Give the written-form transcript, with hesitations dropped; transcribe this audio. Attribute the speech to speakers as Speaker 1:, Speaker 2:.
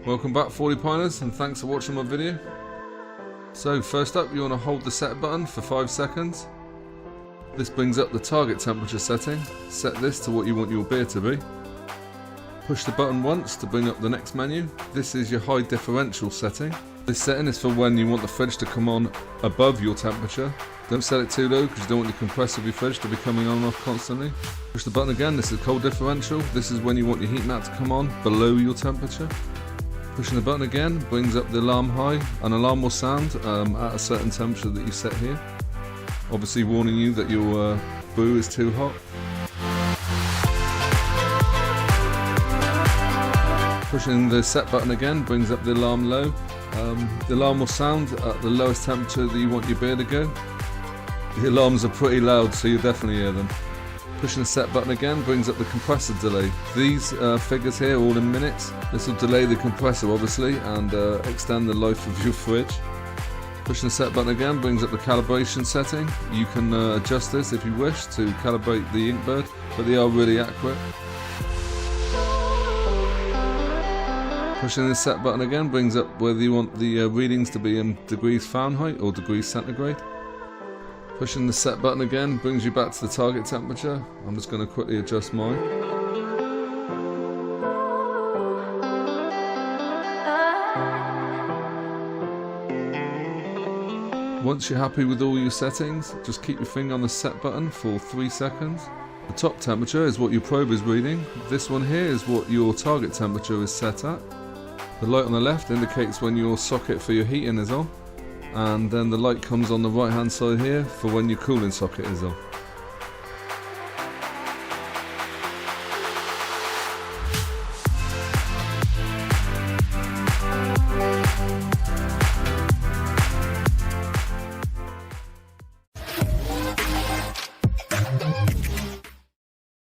Speaker 1: Welcome back 40 Piners, and thanks for watching my video. So first up, you want to hold the set button for 5 seconds. This brings up the target temperature setting. Set this to what you want your beer to be. Push the button once to bring up the next menu. This is your high differential setting. This setting is for when you want the fridge to come on above your temperature. Don't set it too low because you don't want your compressor of your fridge to be coming on and off constantly. Push the button again. This is cold differential. This is when you want your heat mat to come on below your temperature. Pushing the button again brings up the alarm high. An alarm will sound at a certain temperature that you set here, obviously warning you that your brew is too hot. Pushing the set button again brings up the alarm low. The alarm will sound at the lowest temperature that you want your beer to go. The alarms are pretty loud, so you definitely hear them. Pushing the set button again brings up the compressor delay. These figures here are all in minutes. This will delay the compressor obviously and extend the life of your fridge. Pushing the set button again brings up the calibration setting. You can adjust this if you wish to calibrate the inkbird, but they are really accurate. Pushing the set button again brings up whether you want the readings to be in degrees Fahrenheit or degrees centigrade. Pushing the set button again brings you back to the target temperature. I'm just going to quickly adjust mine. Once you're happy with all your settings, just keep your finger on the set button for 3 seconds. The top temperature is what your probe is reading. This one here is what your target temperature is set at. The light on the left indicates when your socket for your heating is on, and then the light comes on the right hand side here for when your cooling socket is on.